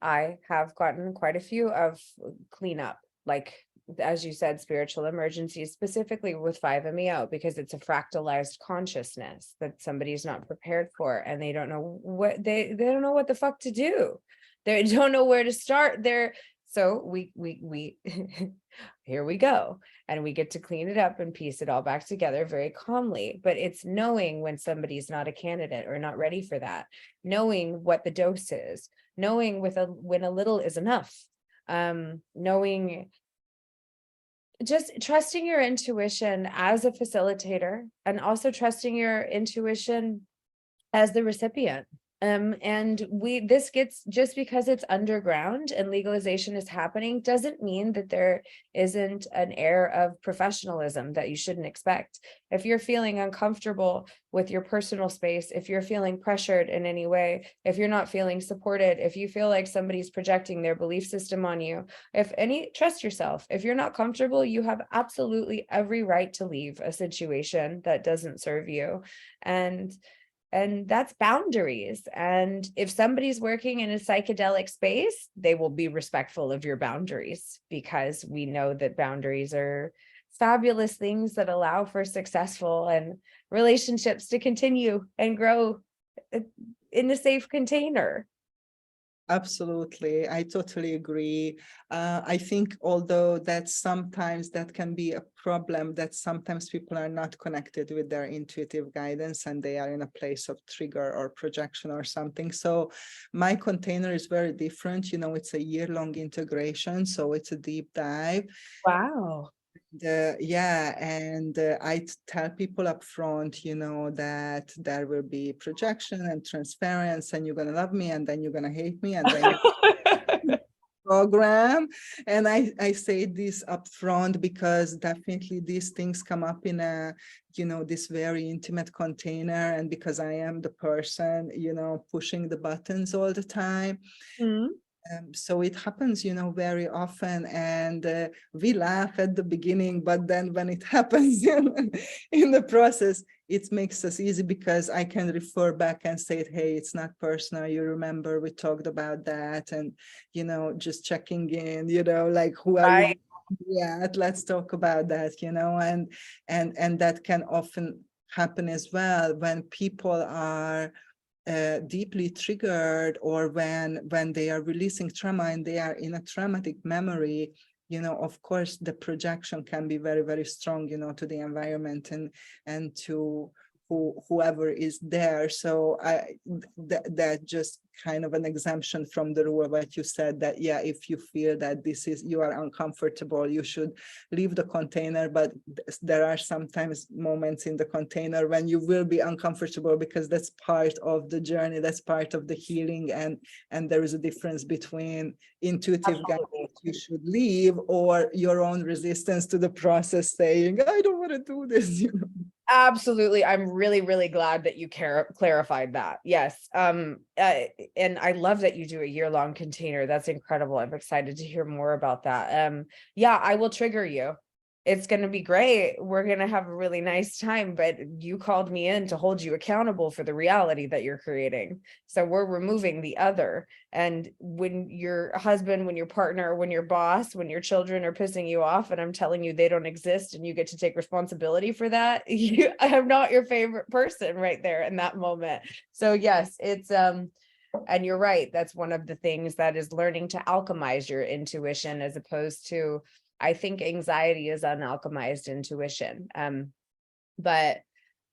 Speaker 2: I have gotten quite a few of cleanup, like, as you said, spiritual emergencies, specifically with 5-MeO, because it's a fractalized consciousness that somebody's not prepared for, and they don't know what they don't know what the fuck to do. They don't know where to start. So we here we go, and we get to clean it up and piece it all back together very calmly. But it's knowing when somebody's not a candidate or not ready for that, knowing what the dose is, knowing when a little is enough, knowing, just trusting your intuition as a facilitator, and also trusting your intuition as the recipient. And this gets, just because it's underground and legalization is happening, doesn't mean that there isn't an air of professionalism that you shouldn't expect. If you're feeling uncomfortable with your personal space, if you're feeling pressured in any way, if you're not feeling supported, if you feel like somebody's projecting their belief system on you, trust yourself. If you're not comfortable, you have absolutely every right to leave a situation that doesn't serve you. And that's boundaries. And if somebody's working in a psychedelic space, they will be respectful of your boundaries, because we know that boundaries are fabulous things that allow for successful and relationships to continue and grow in a safe container.
Speaker 1: Absolutely. I totally agree. I think, although that sometimes that can be a problem, that sometimes people are not connected with their intuitive guidance and they are in a place of trigger or projection or something. So my container is very different. It's a year-long integration. So it's a deep dive.
Speaker 2: Wow.
Speaker 1: I tell people up front, that there will be projection and transference, and you're going to love me, and then you're going to hate me, and then program. And I say this up front because definitely these things come up in this very intimate container. And because I am the person, pushing the buttons all the time.
Speaker 2: Mm-hmm.
Speaker 1: So it happens, very often, and we laugh at the beginning, but then when it happens in the process, it makes us easy, because I can refer back and say, hey, it's not personal. You remember we talked about that, and, just checking in, like, who are you? Yeah, let's talk about that, and that can often happen as well when people are deeply triggered, or when they are releasing trauma and they are in a traumatic memory. of course the projection can be very, very strong, to the environment and to whoever is there. So that just kind of an exemption from the rule, what you said, that yeah, if you feel that you are uncomfortable, you should leave the container. But there are sometimes moments in the container when you will be uncomfortable, because that's part of the journey, that's part of the healing, and there is a difference between intuitive guidance, you should leave, or your own resistance to the process saying, I don't want to do this.
Speaker 2: Absolutely. I'm really, really glad that you clarified that. Yes. And I love that you do a year-long container. That's incredible. I'm excited to hear more about that. Yeah, I will trigger you. It's going to be great. We're going to have a really nice time, but you called me in to hold you accountable for the reality that you're creating. So we're removing the other. And when your husband, when your partner, when your boss, when your children are pissing you off, and I'm telling you they don't exist and you get to take responsibility for that, I'm not your favorite person right there in that moment. So yes, it's, and you're right. That's one of the things that is learning to alchemize your intuition, as opposed to, I think anxiety is unalchemized intuition. But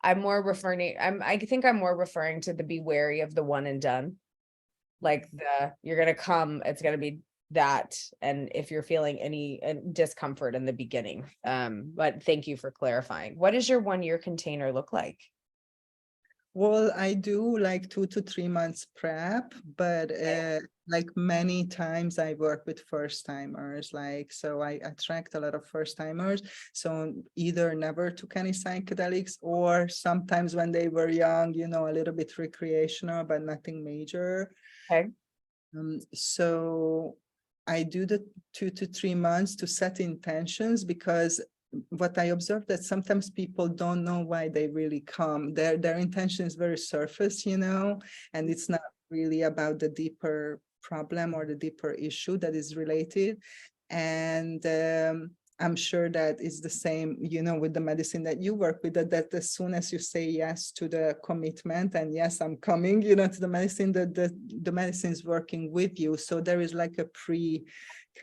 Speaker 2: I think I'm more referring to the be wary of the one and done. Like you're going to come, it's going to be that. And if you're feeling any discomfort in the beginning, but thank you for clarifying. What does your 1 year container look like?
Speaker 1: Well, I do like 2 to 3 months prep, but like many times I work with first timers, so I attract a lot of first timers. So either never took any psychedelics, or sometimes when they were young, a little bit recreational, but nothing major.
Speaker 2: Okay.
Speaker 1: So I do the 2 to 3 months to set intentions, because what I observed that sometimes people don't know why they really come. Their intention is very surface, and it's not really about the deeper problem or the deeper issue that is related. And I'm sure that is the same, with the medicine that you work with, that as soon as you say yes to the commitment and yes, I'm coming, to the medicine, the medicine is working with you. So there is like a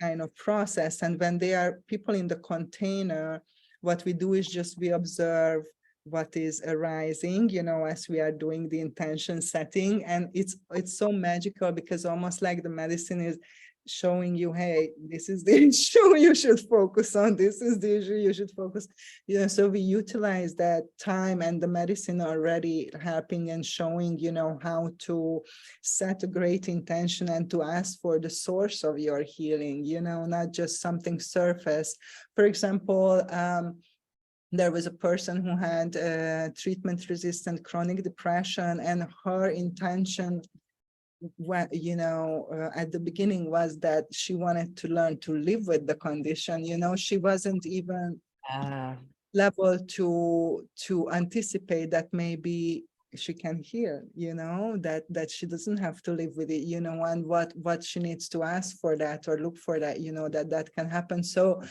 Speaker 1: kind of process. And when they are people in the container, what we do is just we observe what is arising, as we are doing the intention setting. And it's so magical, because almost like the medicine is showing you, hey, this is the issue you should focus on, this is the issue you should focus. So we utilize that time, and the medicine already helping and showing, how to set a great intention and to ask for the source of your healing, not just something surface. For example, there was a person who had treatment-resistant chronic depression, and her intention, at the beginning, was that she wanted to learn to live with the condition. She wasn't even level to anticipate that maybe she can heal, that she doesn't have to live with it, and what she needs to ask for that or look for that, that can happen. So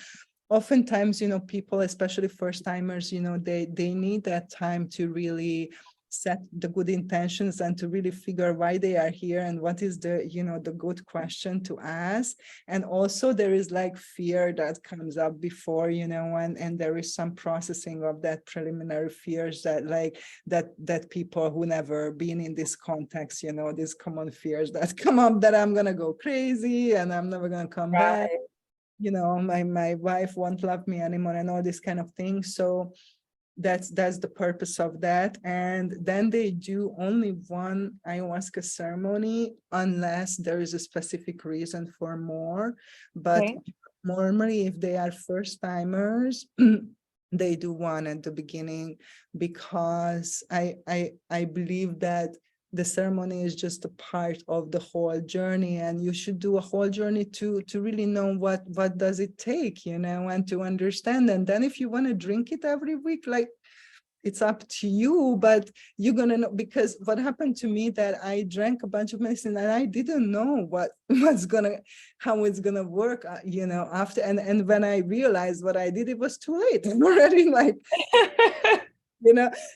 Speaker 1: oftentimes, people, especially first timers, they need that time to really set the good intentions and to really figure why they are here and what is the, the good question to ask. And also there is like fear that comes up before, and there is some processing of that preliminary fears that people who never been in this context, these common fears that come up, that I'm gonna go crazy and I'm never gonna come back. My wife won't love me anymore, and all this kind of thing. So that's the purpose of that. And then they do only one ayahuasca ceremony unless there is a specific reason for more. But normally, if they are first timers, they do one at the beginning, because I believe that the ceremony is just a part of the whole journey, and you should do a whole journey to really know what does it take, and to understand. And then if you want to drink it every week, like, it's up to you, but you're gonna know. Because what happened to me, that I drank a bunch of medicine and I didn't know how it's gonna work, after. And when I realized what I did, it was too late. I'm already like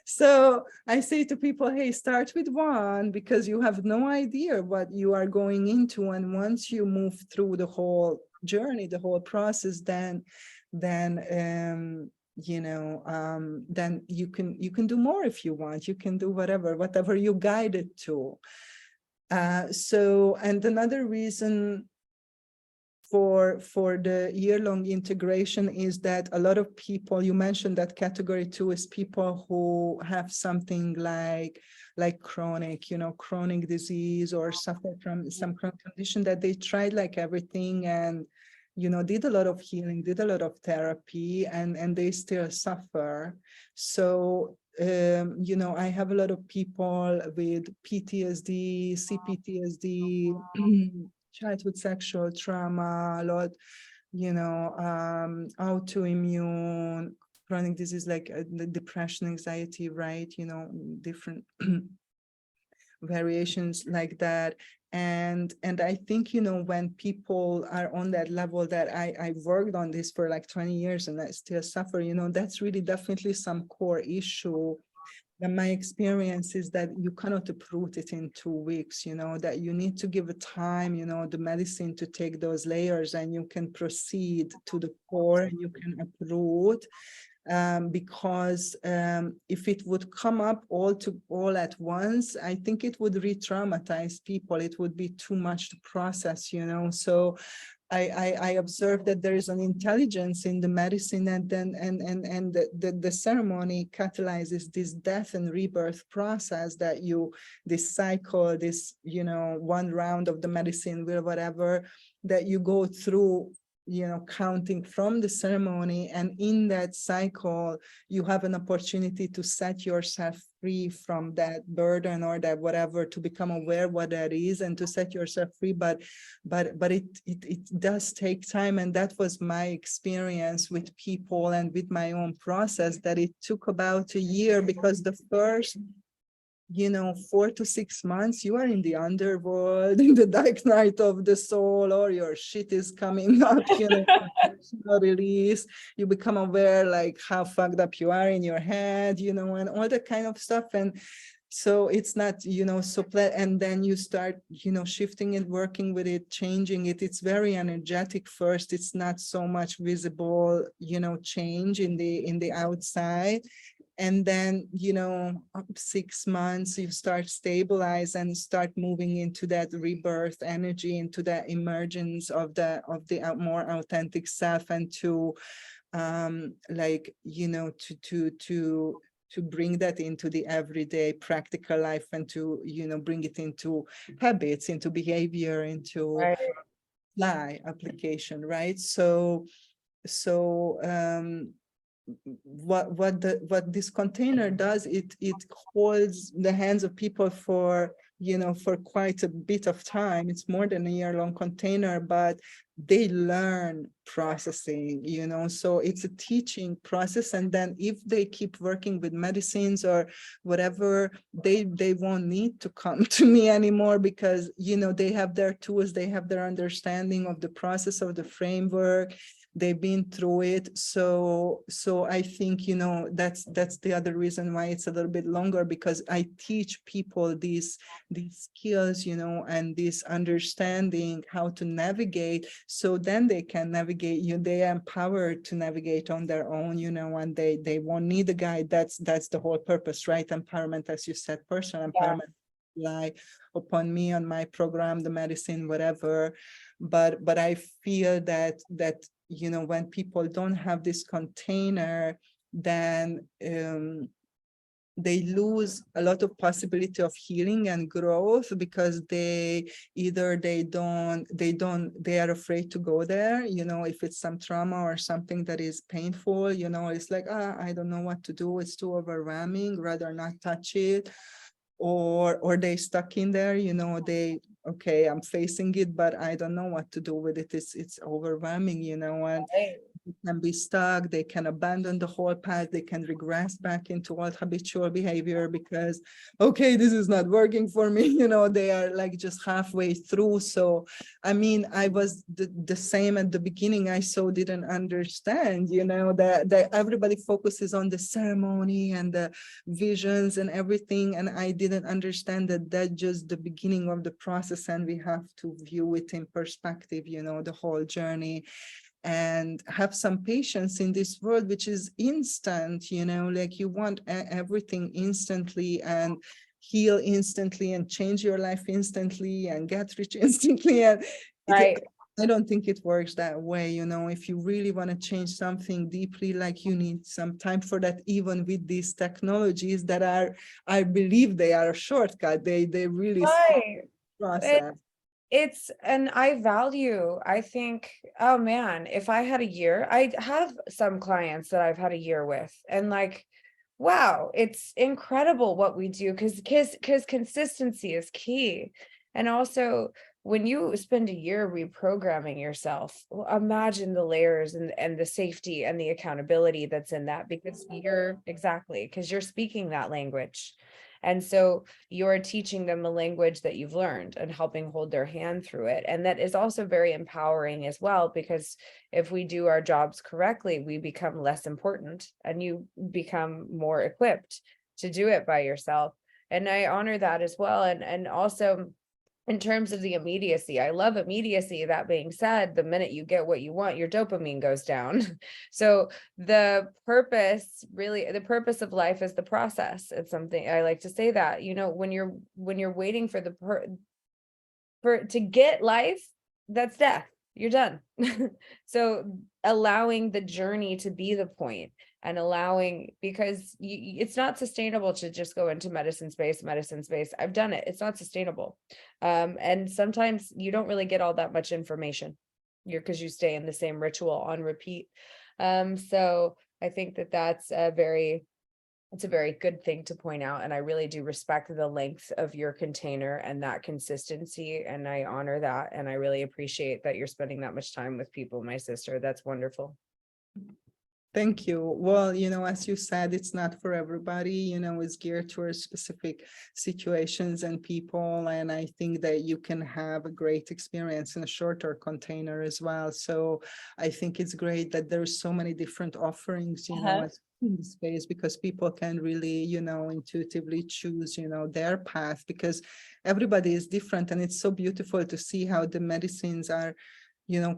Speaker 1: so I say to people, hey, start with one, because you have no idea what you are going into. And once you move through the whole journey, the whole process, then then you can do more if you want. You can do whatever you guided to. So, and another reason for the year-long integration is that a lot of people, you mentioned that category 2 is people who have something like chronic disease, or suffer from some chronic condition, that they tried like everything and did a lot of healing, did a lot of therapy, and they still suffer. So I have a lot of people with PTSD, CPTSD, childhood sexual trauma, a lot, autoimmune, chronic disease like the depression, anxiety, right? Different variations like that. And I think, when people are on that level, that I worked on this for like 20 years and I still suffer, that's really definitely some core issue. And my experience is that you cannot uproot it in 2 weeks, that you need to give it time, the medicine to take those layers, and you can proceed to the core and you can uproot. Because if it would come up all at once, I think it would re-traumatize people. It would be too much to process, So I observed that there is an intelligence in the medicine, and then and the ceremony catalyzes this death and rebirth process, that this cycle, this one round of the medicine wheel, whatever, that you go through, counting from the ceremony, and in that cycle you have an opportunity to set yourself free from that burden or that whatever, to become aware what that is and to set yourself free. But it does take time, and that was my experience with people and with my own process, that it took about a year, because the first 4 to 6 months, you are in the underworld, in the dark night of the soul, or your shit is coming up, release. You become aware, like, how fucked up you are in your head, and all that kind of stuff. And so it's not, so and then you start, shifting it, working with it, changing it. It's very energetic first. It's not so much visible, change in the outside. And then, 6 months, you start stabilize and start moving into that rebirth energy, into that emergence of the more authentic self, and to to bring that into the everyday practical life, and to bring it into habits, into behavior, into application, right? So what this container does, it holds the hands of people for for quite a bit of time. It's more than a year-long container, but they learn processing, so it's a teaching process. And then if they keep working with medicines or whatever, they won't need to come to me anymore, because they have their tools, they have their understanding of the process, of the framework, they've been through it. So I think that's the other reason why it's a little bit longer, because I teach people these skills, and this understanding how to navigate, so then they can navigate. They are empowered to navigate on their own, and they won't need a guide. That's the whole purpose, right? Empowerment, as you said, personal empowerment, rely upon me, on my program, the medicine, whatever. But I feel that when people don't have this container, then they lose a lot of possibility of healing and growth, because they are afraid to go there. If it's some trauma or something that is painful, it's like, I don't know what to do, it's too overwhelming, rather not touch it. Or they stuck in there, okay, I'm facing it, but I don't know what to do with it. It's overwhelming, and can be stuck, they can abandon the whole path, they can regress back into old habitual behavior because, okay, this is not working for me, they are like just halfway through. So, I mean, I was the same at the beginning. I so didn't understand, that everybody focuses on the ceremony and the visions and everything. And I didn't understand that that's just the beginning of the process, and we have to view it in perspective, the whole journey, and have some patience in this world, which is instant, like you want everything instantly and heal instantly and change your life instantly and get rich instantly. And
Speaker 2: Right.
Speaker 1: I don't think it works that way. If you really want to change something deeply, like you need some time for that, even with these technologies that are, I believe they are a shortcut. They really
Speaker 2: Right.
Speaker 1: process.
Speaker 2: And I think, oh man, if I had a year, I have some clients that I've had a year with, and like, wow, it's incredible what we do, because consistency is key. And also, when you spend a year reprogramming yourself, imagine the layers and the safety and the accountability that's in that, because you're speaking that language. And so you're teaching them a language that you've learned and helping hold their hand through it. And that is also very empowering as well, because if we do our jobs correctly, we become less important and you become more equipped to do it by yourself. And I honor that as well. And also, in terms of the immediacy, I love immediacy. That being said, the minute you get what you want, your dopamine goes down. So the purpose of life is the process. It's something I like to say that, when you're waiting for to get life, that's death. You're done. So allowing the journey to be the point, and allowing, because it's not sustainable to just go into medicine space. I've done it. It's not sustainable. And sometimes you don't really get all that much information, because you stay in the same ritual on repeat. So I think it's a very good thing to point out. And I really do respect the length of your container and that consistency. And I honor that. And I really appreciate that you're spending that much time with people, my sister. That's wonderful.
Speaker 1: Thank you. Well, as you said, it's not for everybody, it's geared towards specific situations and people. And I think that you can have a great experience in a shorter container as well. So I think it's great that there's so many different offerings, in the space, because people can really, intuitively choose, their path, because everybody is different. And it's so beautiful to see how the medicines are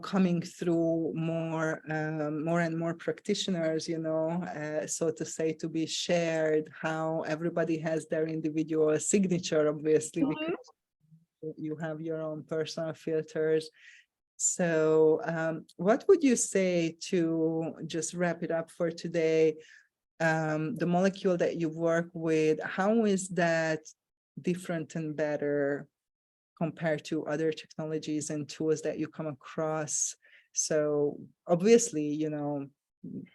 Speaker 1: coming through more and more practitioners, so to say, to be shared, how everybody has their individual signature, obviously, because you have your own personal filters. So what would you say, to just wrap it up for today, the molecule that you work with, how is that different and better compared to other technologies and tools that you come across? So obviously,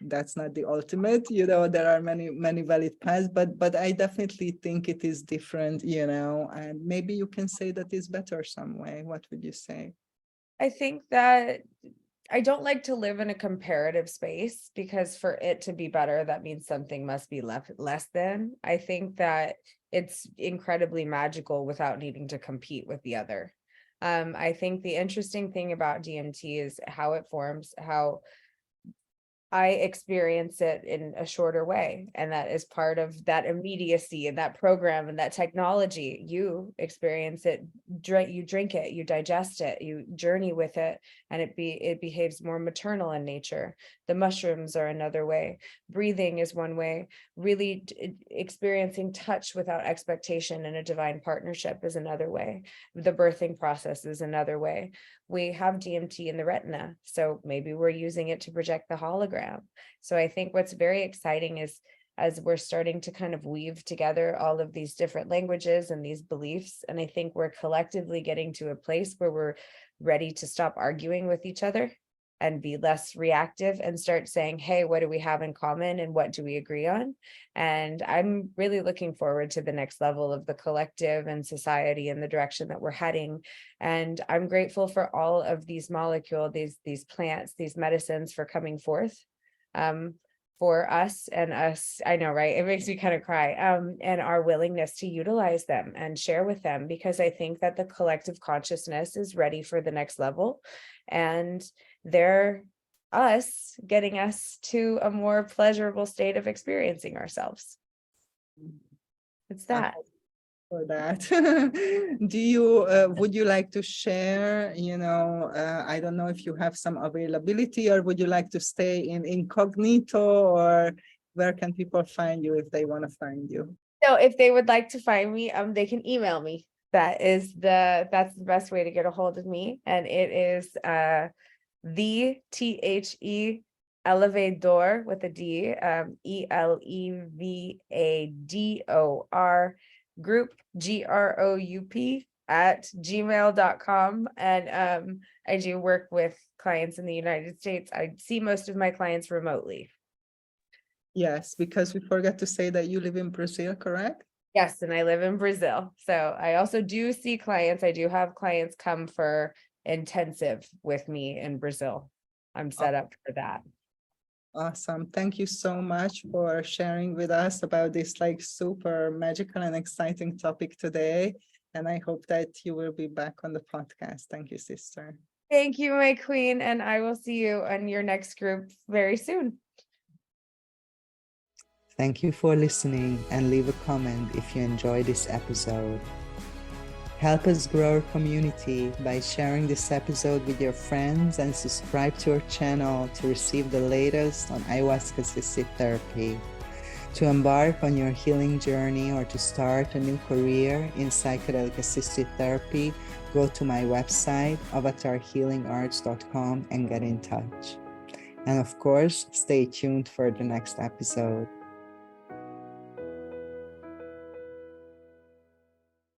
Speaker 1: that's not the ultimate, there are many valid paths, but I definitely think it is different, and maybe you can say that is better some way. What would you say?
Speaker 2: I think that I don't like to live in a comparative space, because for it to be better, that means something must be less than. I think that it's incredibly magical without needing to compete with the other. I think the interesting thing about DMT is how it forms, how I experience it in a shorter way. And that is part of that immediacy and that program and that technology. You experience it, you drink it, you digest it, you journey with it, and it behaves more maternal in nature. The mushrooms are another way. Breathing is one way. Really experiencing touch without expectation in a divine partnership is another way. The birthing process is another way. We have DMT in the retina, so maybe we're using it to project the hologram. So I think what's very exciting is, as we're starting to kind of weave together all of these different languages and these beliefs, and I think we're collectively getting to a place where we're ready to stop arguing with each other and be less reactive and start saying, hey, what do we have in common and what do we agree on? And I'm really looking forward to the next level of the collective and society and the direction that we're heading. And I'm grateful for all of these molecules, these plants, these medicines for coming forth. For us, I know, right? It makes me kind of cry, and our willingness to utilize them and share with them, because I think that the collective consciousness is ready for the next level, and they're getting us to a more pleasurable state of experiencing ourselves. It's that.
Speaker 1: For that. Do you would you like to share, I don't know if you have some availability, or would you like to stay in incognito, or where can people find you if they want to find you?
Speaker 2: So if they would like to find me, they can email me. That's the best way to get a hold of me. And it is the THE Elevador with a D, ELEVADOR group, GROUP @gmail.com. And I do work with clients in the United States. I see most of my clients remotely.
Speaker 1: Yes, because we forgot to say that you live in Brazil, correct?
Speaker 2: Yes, and I live in Brazil. So I also do see clients. I do have clients come for intensive with me in Brazil. I'm set up for that.
Speaker 1: Awesome. Thank you so much for sharing with us about this like super magical and exciting topic today. And I hope that you will be back on the podcast. Thank you, sister.
Speaker 2: Thank you, my queen. And I will see you in your next group very soon.
Speaker 1: Thank you for listening, and leave a comment if you enjoyed this episode. Help us grow our community by sharing this episode with your friends, and subscribe to our channel to receive the latest on ayahuasca assisted therapy. To embark on your healing journey or to start a new career in psychedelic assisted therapy, go to my website, avatarhealingarts.com, and get in touch. And of course, stay tuned for the next episode.